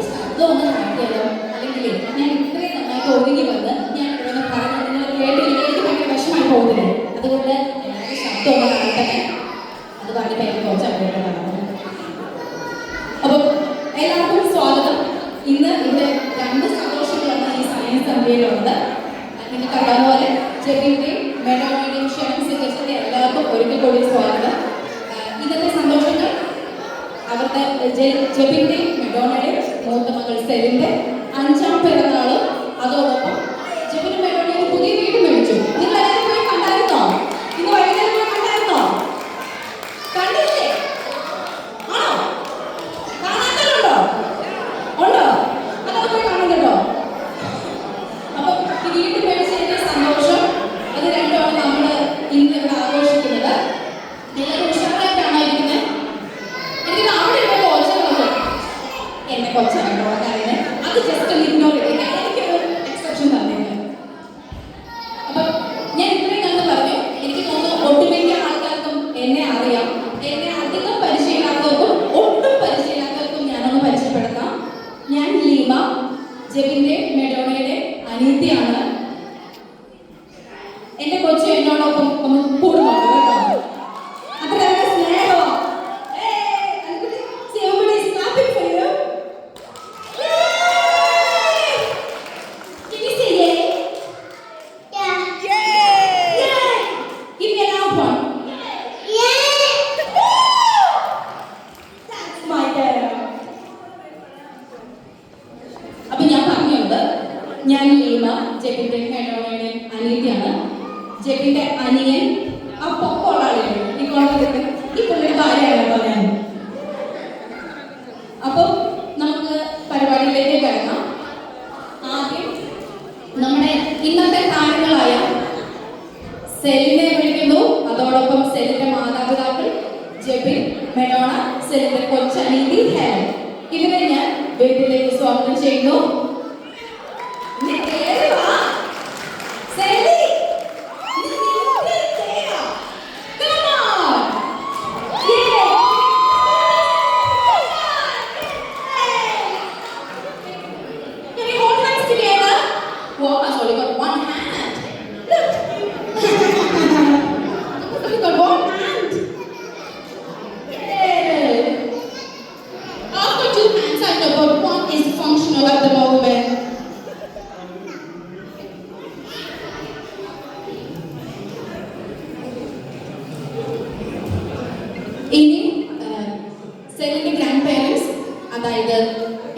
എനിക്ക് ശബ്ദം ഒന്ന് മാറ്റിയാലോ, അല്ലെങ്കിൽ ഞാൻ ഇത്രയും നന്നായിട്ട് ഒതുങ്ങി വന്ന് ഞാൻ ഇവിടെ പറഞ്ഞ് നിങ്ങൾ കേട്ടില്ലെങ്കിൽ എനിക്ക് ഭയങ്കര വിഷമായി പോകുന്നില്ലേ? അതുകൊണ്ട് ശബ്ദം ഒന്ന് മാറ്റണേ. അത് പറഞ്ഞിട്ട് എനിക്ക് കുറച്ച് അറിയേണ്ടതാണ്. അപ്പം എല്ലാവർക്കും സ്വാഗതം. ഇന്ന് ഇവിടെ രണ്ട് സന്തോഷങ്ങളാണ് ഈ സയൻസ് സന്ധ്യയിലുള്ളത്. നിങ്ങൾക്ക് അറിയാവുന്ന പോലെ ജെബിന്റെയും മെഡോണയുടെയും ക്ഷണം സ്വീകരിച്ചതിന്റെ എല്ലാവർക്കും ഒരിക്കൽ കൂടി സ്വാഗതം. ഇന്നത്തെ സന്തോഷങ്ങൾ അവരുടെ ജെബിന്റെയും മെഡോണയുടെയും മൂത്ത മകൾ സെലിന്റെ 5ാം പിറന്നാളും അതോടൊപ്പം ജെബിനും മെഡോണയും പുതിയ വീട് മേടിച്ചു. നിങ്ങൾ എല്ലാവരും പോയി കണ്ടായിരുന്നോ? ഇന്ന് വൈകുന്നേരം പോയി കണ്ടായിരുന്നോ? കണ്ടില്ലേ? ആണോ? കാണാത്തല്ലോ? ഉണ്ടോ? അതൊക്കെ പോയി കാണും കേട്ടോ. അപ്പൊ ഈ വീട് മേടിച്ചതിന്റെ സന്തോഷം അത് രണ്ടുമാണ് നമ്മൾ ഇന്ന് ഇവിടെ ആഘോഷിക്കുന്നത്. എല്ലാവരും ഉഷാറായിട്ടാണോ ഇരിക്കുന്നത്? എനിക്ക് അവിടെ ഇവിടെ കൊച്ചകളൊക്കെ എന്നെ കൊച്ചാണോ പറയുന്നത്, അത് ജസ്റ്റ് ഒന്ന് ഇഗ്നോർ ചെയ്ത് എനിക്കൊരു എക്സെപ്ഷൻ തന്നേക്ക്. അപ്പൊ ഞാൻ ഇത്രയും കണ്ട് പറഞ്ഞു. എനിക്ക് തോന്നുന്നു ഒട്ടുമിക്ക ആൾക്കാർക്കും എന്നെ അറിയാം. എന്നെ അധികം പരിചയമില്ലാത്തവർക്കും ഒട്ടും പരിചയമില്ലാത്തവർക്കും ഞാനൊന്ന് പരിചയപ്പെടുത്താം. ഞാൻ ലീമ, ജെബിന്റെ മെഡോണയുടെ അനീതിയാണ്. എന്റെ കൊച്ചു എന്നോടൊപ്പം ഒന്ന് കൂടുന്നുണ്ട് കേട്ടോ. അത്ര സ്നേഹമോ. അപ്പൊ ഞാൻ പറഞ്ഞത് ഞാൻ ലീമ, ജെബിന്റെ മെഡോണയുടെ അനീതിയാണ്. ജെബിന്റെ അനിയൻ ആ പൊക്കോളാളില്ലേ ഈ കോളേജിൽ ഈ പുള്ളിയുടെ ഭാര്യയാണ് ഞാൻ. അപ്പൊ നമുക്ക് പരിപാടിയിലേക്ക് കിടക്കാം. ആദ്യം നമ്മുടെ ഇന്നത്തെ താരങ്ങളായ സെലിനെ വിളിക്കുന്നു. അതോടൊപ്പം സെലിന്റെ മാതാപിതാക്കൾ ജെബിൻ, മെഡോണ, സെലിന്റെ കൊച്ചനീതി ഹെലൻ, ഇവരെ ഞാൻ വീട്ടിലേക്ക് സ്വാഗതം ചെയ്യുന്നു. ഇനി സെലിന്റെ ഗ്രാൻഡ് പേരൻസ്, അതായത്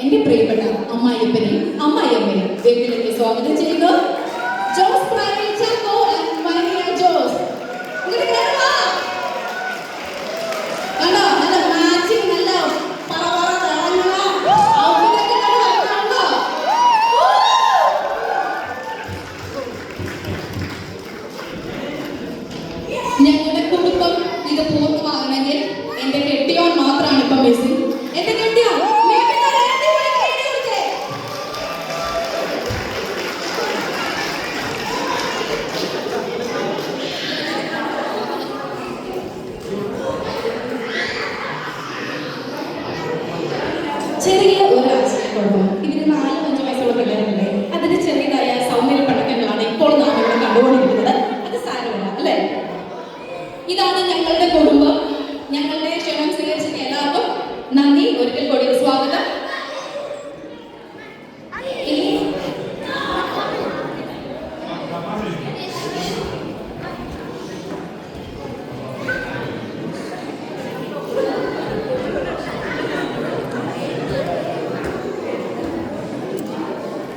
എന്റെ പ്രിയപ്പെട്ട അമ്മായിയപ്പനെയും അമ്മായിയമ്മയും വീട്ടിലേക്ക് സ്വാഗതം ചെയ്യുന്നു. ജോസ് പ്രാരി ചാക്കോ ആൻഡ് മരിയ ജോസ്. കണ്ടോ, നല്ല മാച്ചിങ്, നല്ല ഞങ്ങളുടെ കുടുംബം ഇത് പൂർണ്ണമാകണമെങ്കിൽ എന്റെ കെട്ടിയോൻ മാത്രമാണ് ഇപ്പൊ മിസ്സിംഗ്. എന്റെ കെട്ടിയോൻ ചെറിയ ഒരു ആശയക്കുഴപ്പം. ഇതിന് 4-5 വയസ്സുള്ള പിള്ളേരല്ലേ, അതിന് ചെറിയതായ സൗന്ദര്യ പടക്കങ്ങളാണ് ഇപ്പോൾ നാം ഇവിടെ കണ്ടുകൊണ്ടിരിക്കുന്നത്. അത് സാരമില്ല അല്ലേ? ഇതാണ് ഞങ്ങളുടെ കുടുംബം. ഞങ്ങളുടെ ക്ഷണം സ്വീകരിച്ച എല്ലാവർക്കും നന്ദി. ഒരിക്കൽ കൂടി സ്വാഗതം.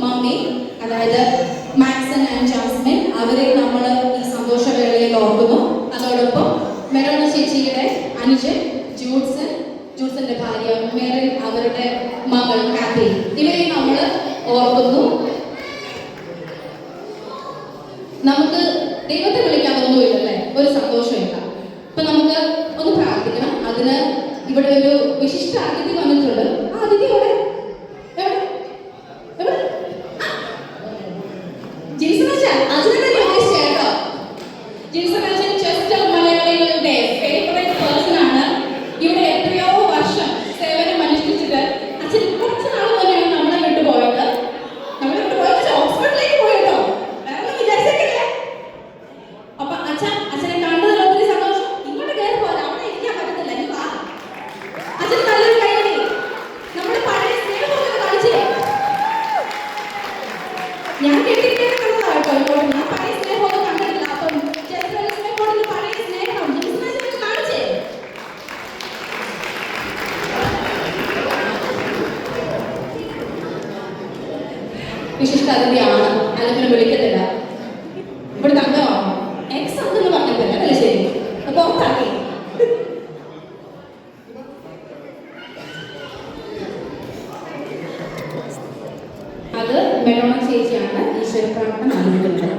മമ്മി, അതായത് മാക്സൺ ആൻഡ് ജാസ്മിൻ, അവരെ നമ്മൾ ഈ സന്തോഷവേളയിൽ ഓർക്കുന്നു. അതോടൊപ്പം മെഡോണ ചേച്ചിയുടെ അനുജൻ ജൂഡ്സൺ, ജൂഡ്സന്റെ ഭാര്യ മെറിൻ, അവരുടെ മകൾ കാത്തി, ഇവരെ നമ്മൾ ഓർക്കുന്നു. നമുക്ക് ദൈവത്തെ വിളിക്കാതൊന്നുമില്ലല്ലേ, ഒരു സന്തോഷമില്ല. അപ്പൊ നമുക്ക് ഒന്ന് പ്രാർത്ഥിക്കണം. അതിന് ഇവിടെ ഒരു വിശിഷ്ട അതിഥി വന്നിട്ടുണ്ട്. ആ അതിഥി എവിടെ? മലയാളികളുടെ ഫേവറേറ്റ് പേഴ്സൺ ആണ്. ഇവിടെ എത്രയോ വർഷം സേവനം അനുഷ്ഠിച്ചിട്ട് അച്ഛൻ കുറച്ച് നാൾ മുന്നേ അച്ഛൻ നല്ലൊരു കൈയടി. നമ്മുടെ പഴയ സ്നേഹമൊക്കെ കാണിച്ചേ. ഞാൻ കെട്ടിക്കേണ്ടതാണ് കേട്ടോ. ഞാൻ പഴയ സ്നേഹമൊക്കെ കണ്ടിട്ടില്ല. അപ്പം ജസ്റ്റിനെ കൊണ്ട് പഴയ സ്നേഹം ജസ്റ്റിനെ കാണിച്ചേ. വിശിഷ്ട അതിഥിയാണ്, അല്ലെങ്കിൽ വിളിക്കത്തില്ല. ഇവിടെ തങ്കമാണോ എക്സ് അതെന്ന് പറഞ്ഞിട്ടില്ല, അതല്ലേ ശരി. അപ്പൊ പുറത്താക്കി. അത് മെഡോണ ചേച്ചിയാണ് ഈശ്വര പ്രാർത്ഥന നൽകുന്നത്.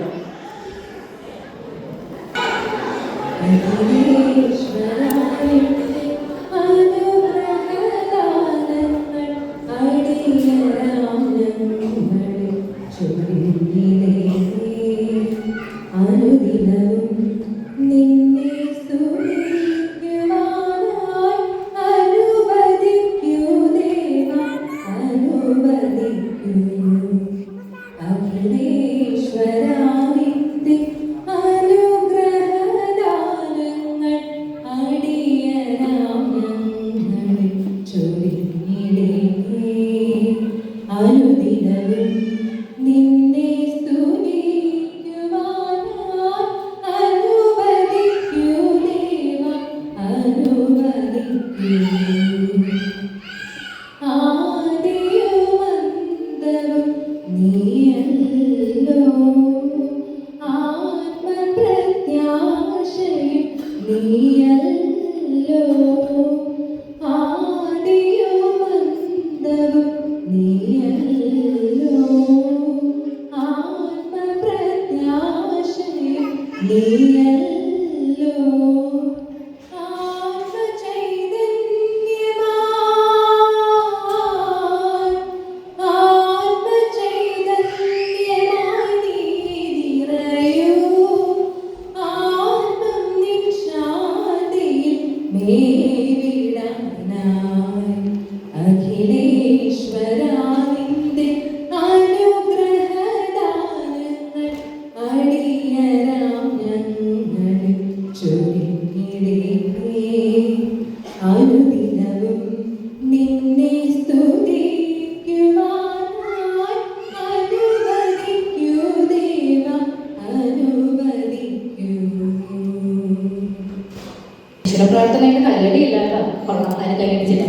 പ്രാർത്ഥനയുടെ കയ്യടി ഇല്ലാത്ത കൊള്ളാത്താരും കൈയടിച്ചില്ല.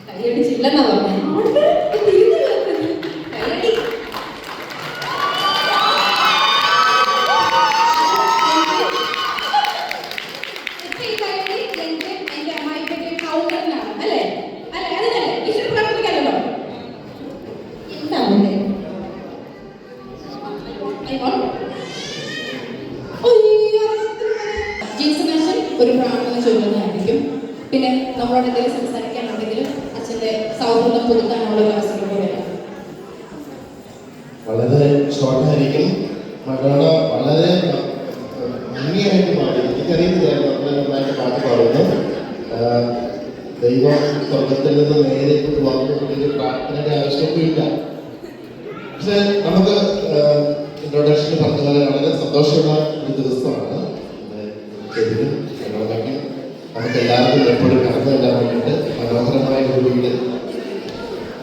കൈയടിച്ചില്ലെന്നാ പറഞ്ഞത്. എന്റെ അമ്മായിക്ക് കൗണ്ടറിനാണ് അല്ലേ? അല്ലെ അതിനല്ലേ ഈശ്വര പ്രാർത്ഥനയ്ക്കല്ലോ. എന്താ ഒരു പ്രാർത്ഥന ചൊല്ലുന്നതായിരിക്കും. പിന്നെ നമ്മളോട് എന്തെങ്കിലും സംസാരിക്കാനുണ്ടെങ്കിലും അച്ഛൻ്റെ സൗഹൃദം പുതുക്കാനുള്ള ഒരു അവസരം കൂടെയാണ്. വളരെ ഷോർട്ടായിരിക്കും. മകളോട് വളരെ ഭംഗിയായിട്ട് പാടി. എനിക്കറിയത്തില്ലായിരുന്നു വളരെ നന്നായിട്ട് പാട്ട് പാടുന്നു. ദൈവം സ്വർഗത്തിൽ നിന്ന് നേരിട്ട് വന്നു പ്രാർത്ഥനയുടെ ആവശ്യമൊന്നുമില്ല. പക്ഷെ നമുക്ക് ഇൻട്രൊഡക്ഷന് പറഞ്ഞ പോലെ വളരെ സന്തോഷമുള്ള ഒരു ദിവസമാണ്. നമുക്ക് എല്ലാവർക്കും എപ്പോഴും കടന്നു വരാൻ വേണ്ടിയിട്ട് മനോഹരമായ ഒരു വീട്.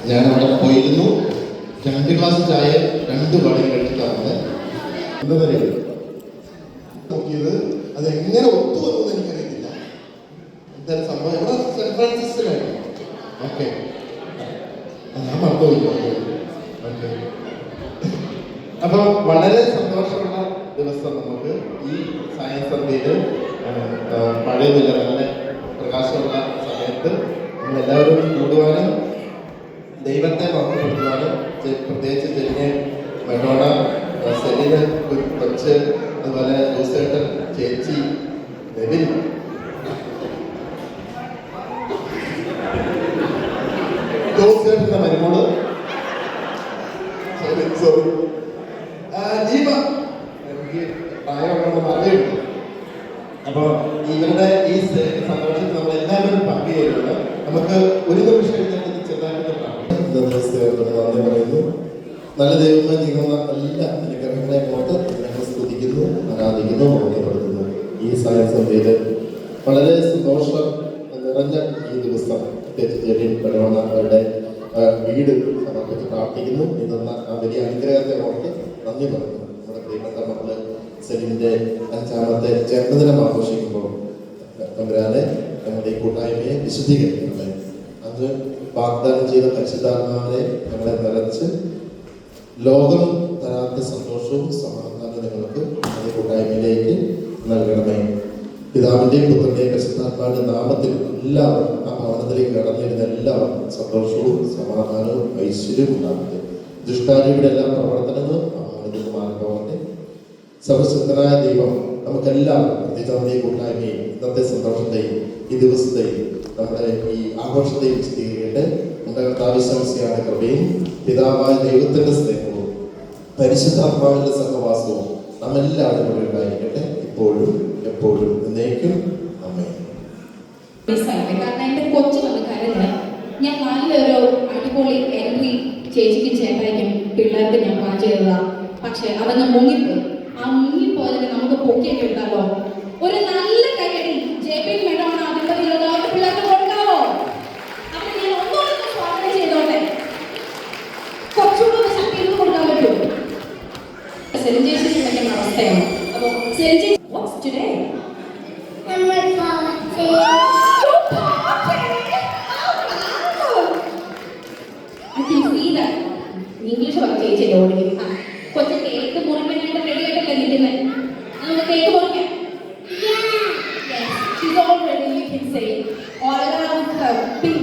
ഞാൻ അവിടെ പോയിരുന്നു. 2 ഗ്ലാസ് ചായ 2 വടം കഴിച്ചിട്ടാണ് എന്താ പറയുക നോക്കിയത്. അതെങ്ങനെ ഒത്തു വന്നത് എനിക്കറിയത്തില്ല. എന്തായാലും സംഭവം ഇവിടെ സെന്റ് ഫ്രാൻസിസിലാണ്. ഓക്കെ, ഞാൻ മറന്നുപോയി. ഓക്കെ, അപ്പൊ വളരെ സന്തോഷമുള്ള ദിവസം നമുക്ക് ഈ സയൻസ് സന്ധ്യയിൽ മഴയൊന്നുമില്ല, നല്ല പ്രകാശമുള്ള സമയത്ത് നമ്മളെല്ലാവരും കൂടുവാനും ദൈവത്തെ മഹത്വപ്പെടുത്തുവാനും പ്രത്യേകിച്ച് ചെറിയ മെഡോണ, സെലിന്, കൊച്ച്, അതുപോലെ ജോസേട്ടൻ, ചേച്ചി, നെവിൻ, ജോസേട്ടൻ്റെ മരുമോള് ദീപ, എനിക്ക് പ്രായമുള്ള മകയുണ്ട്. അപ്പൊ ഇവരുടെ ഈ സന്തോഷത്തിൽ നമ്മൾ എല്ലാവരും പങ്കുചേരുന്നത്. നമുക്ക് ഒരു നിമിഷം എഴുന്നേറ്റ് ചെറുതായിട്ട് നന്ദി പറയുന്നു. നല്ല ദൈവമായി നീങ്ങുന്ന എല്ലാ അനുഗ്രഹങ്ങളെ ഓർത്ത് ഞങ്ങൾ സ്തുതിക്കുന്നു, ആരാധിക്കുന്നു, ബോധ്യപ്പെടുത്തുന്നു. ഈ സയൻസ് സന്ധ്യയിൽ വളരെ സന്തോഷം നിറഞ്ഞ ഈ ദിവസം പ്രത്യേകിച്ച് ജെറിൻ പെടവണ്ണ അവരുടെ വീട് സമർപ്പിച്ച് പ്രാർത്ഥിക്കുന്നു. ഇതെന്ന ആ വലിയ അനുഗ്രഹത്തെ ഓർത്ത് നന്ദി പറയുന്നു. നമ്മുടെ പ്രിയപ്പെട്ട മക്കള് സെലിന്റെ 5ാമത്തെ ജന്മദിനം ആഘോഷിക്കുമ്പോൾ തമ്പുരാനെ നമ്മുടെ ഈ കൂട്ടായ്മയെ വിശുദ്ധീകരിക്കണമേ. അന്ന് വാഗ്ദാനം ചെയ്ത പരിശുദ്ധാത്മാവിനെ ഞങ്ങളെ നിറച്ച് ലോകം തരാത്ത സന്തോഷവും സമാധാനവും നിങ്ങൾക്ക് നമ്മുടെ കൂട്ടായ്മയിലേക്ക് നൽകണമേ. പിതാവിന്റെയും പുത്രന്റെയും പരിശുദ്ധാത്മാവിന്റെ നാമത്തിൽ എല്ലാവരും ആ ഭവനത്തിലേക്ക് കടന്നിരുന്ന എല്ലാവർക്കും സന്തോഷവും സമാധാനവും ഐശ്വര്യവും ഉണ്ടാകട്ടെ. ദുഷ്കാരിയുടെ എല്ലാ പ്രവർത്തനങ്ങളും ആ ഭവനത്തിൽ നിന്ന് മാറിപ്പോകട്ടെ. സർവശക്തനായ ദൈവം നമുക്കെല്ലാവർക്കും പ്രത്യേകിച്ച് ഈ കൂട്ടായ്മയും ഇന്നത്തെ സന്തോഷത്തെയും ഈ ദിവസത്തെയും നമ്മുടെ ഈ ആഘോഷത്തെയും വിശദീകരിക്കട്ടെ. നമ്മുടെ കർത്താവിശ്വാസിയാണ് കൃപയും പിതാവായ ദൈവത്തിന്റെ സ്നേഹവും പരിശുദ്ധാത്മാവിന്റെ സഹവാസവും നമ്മെല്ലാവരും കൂടി ഉണ്ടായിരിക്കട്ടെ, ഇപ്പോഴും എപ്പോഴും എന്നേക്കും. ആമേൻ. കാരണം എന്റെ കൊച്ചു വന്ന് കരഞ്ഞ് ഞാൻ നല്ലൊരു അടിപൊളി എൻട്രി ചേച്ചിക്കും ചേട്ടായിക്കും പിള്ളേർക്ക് ഞാൻ പ്ലാൻ ചെയ്തതാ. പക്ഷെ അതങ്ങ് മുങ്ങിപ്പോയി. ആ മുങ്ങിപ്പോയതിന് നമുക്ക് പൊക്കിയൊക്കെ എടുത്താലോ? ഒരു നല്ല കൈയടി ജെബിൻ മെഡോണ അതിന്റെ പിള്ളേർക്ക് കൊടുക്കാവോ? അപ്പൊ ഞാൻ ഒന്നുകൂടെ സ്വാഗതം ചെയ്തോട്ടെ. കുറച്ചുകൂടെ ശക്തി കൊടുക്കാൻ പറ്റുമോ? സെലിൻ ചേച്ചി വിളിക്കുന്ന അവസ്ഥയാണ്. അപ്പൊ സെലിൻ ചേച്ചി what's today? ഇംഗ്ലീഷ് പറഞ്ഞ ചേച്ചി ഓടി കൊച്ചു കേക്ക് മുറിക്കാനായിട്ട് റെഡി ആയിട്ടല്ലേ നിൽക്കുന്നത്? നമുക്ക് cake മുറിക്കാം. She's all ready, you can say. All around her big